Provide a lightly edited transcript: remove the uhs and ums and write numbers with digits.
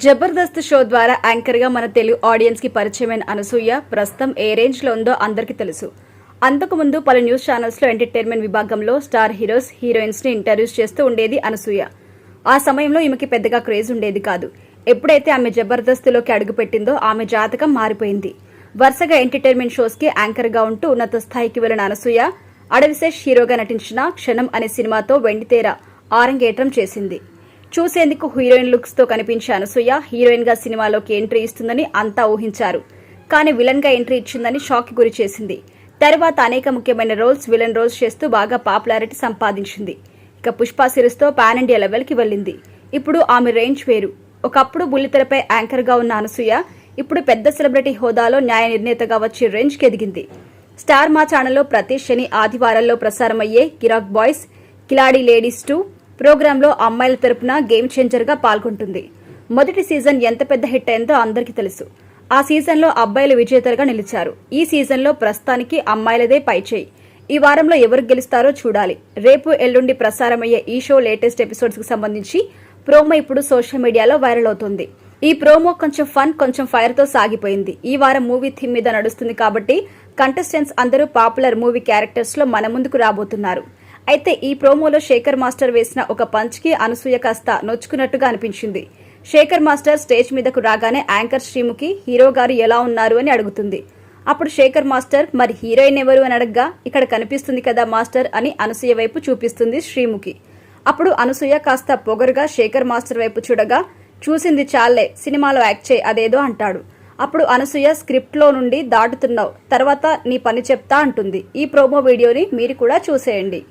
Jabardasth show ద్వారా anchor గా మన తెలుగు ఆడియన్స్ కి పరిచయమైన అనసూయ ప్రస్తుతం ఏ రేంజ్ లో ఉందో అందరికీ తెలుసు. అంతకుముందు పలు న్యూస్ ఛానల్స్ లో ఎంటర్టైన్మెంట్ విభాగంలో స్టార్ హీరోస్, హీరోయిన్స్ ని ఇంటర్వ్యూస్ చేస్తూ ఉండేది అనసూయ. ఆ సమయంలో ఈమెకి పెద్దగా క్రేజ్ ఉండేది కాదు. ఎప్పుడైతే ఆమె జబర్దస్త్లోకి అడుగుపెట్టిందో ఆమె జాతకం మారిపోయింది. వరుసగా ఎంటర్టైన్మెంట్ షోస్ కి యాంకర్ గా ఉంటూ ఉన్నత స్థాయికి వెళ్లిన అనసూయ అడవిశేష్ హీరోగా నటించిన క్షణం అనే సినిమాతో వెండితెర ఆరంగేట్రం చేసింది. చూసేందుకు హీరోయిన్ లుక్స్ తో కనిపించే అనసూయ హీరోయిన్ గా సినిమాలోకి ఎంట్రీ ఇస్తుందని అంతా ఊహించారు. కానీ విలన్ గా ఎంట్రీ ఇచ్చిందని షాక్ కి గురి చేసింది. తర్వాత అనేక ముఖ్యమైన రోల్స్, విలన్ రోల్స్ చేస్తూ బాగా పాపులారిటీ సంపాదించింది. ఇక పుష్ప సిరీస్ తో పాన్ ఇండియా లెవెల్ కి వెళ్ళింది. ఇప్పుడు ఆమె రేంజ్ వేరు. ఒకప్పుడు బుల్లితెరపై యాంకర్ గా ఉన్న అనసూయ ఇప్పుడు పెద్ద సెలబ్రిటీ హోదాలో న్యాయ నిర్ణేతగా వచ్చే రేంజ్ కి ఎదిగింది. స్టార్ మా ఛానల్లో ప్రతి శని ఆదివారాల్లో ప్రసారమయ్యే కిరాక్ బాయ్స్, కిలాడి లేడీస్ 2 ప్రోగ్రాంలో అమ్మాయిల తరపున గేమ్ చేంజర్ గా పాల్గొంటుంది. మొదటి సీజన్ ఎంత పెద్ద హిట్ అయిందో అందరికీ తెలుసు. ఆ సీజన్లో అబ్బాయిలు విజేతలుగా నిలిచారు. ఈ సీజన్లో ప్రస్తుతానికి అమ్మాయిలదే పైచేయి. ఈ వారంలో ఎవరు గెలుస్తారో చూడాలి. రేపు ఎల్లుండి ప్రసారమయ్యే ఈ షో లేటెస్ట్ ఎపిసోడ్స్ కి సంబంధించి ప్రోమో ఇప్పుడు సోషల్ మీడియాలో వైరల్ అవుతుంది. ఈ ప్రోమో కొంచెం ఫన్, కొంచెం ఫైర్ తో సాగిపోయింది. ఈ వారం మూవీ థీమ్ మీద నడుస్తుంది కాబట్టి కంటెస్టెంట్స్ అందరూ పాపులర్ మూవీ క్యారెక్టర్స్ లో మన ముందుకు రాబోతున్నారు. అయితే ఈ ప్రోమోలో శేఖర్ మాస్టర్ వేసిన ఒక పంచ్ కి అనసూయ కాస్త నొచ్చుకున్నట్టుగా అనిపించింది. శేఖర్ మాస్టర్ స్టేజ్ మీదకు రాగానే యాంకర్ శ్రీముఖి హీరో గారు ఎలా ఉన్నారు అని అడుగుతుంది. అప్పుడు శేఖర్ మాస్టర్ మరి హీరోయిన్ ఎవరు అని అడగ్గా ఇక్కడ కనిపిస్తుంది కదా మాస్టర్ అని అనసూయ వైపు చూపిస్తుంది శ్రీముఖి. అప్పుడు అనసూయ కాస్త పొగరుగా శేఖర్ మాస్టర్ వైపు చూడగా చూసింది చాలే, సినిమాలో యాక్ట్ చేయి అదేదో అంటాడు. అప్పుడు అనసూయ స్క్రిప్ట్ లో నుండి దాటుతున్నావు, తర్వాత నీ పని చెప్తా అంటుంది. ఈ ప్రోమో వీడియోని మీరు కూడా చూసేయండి.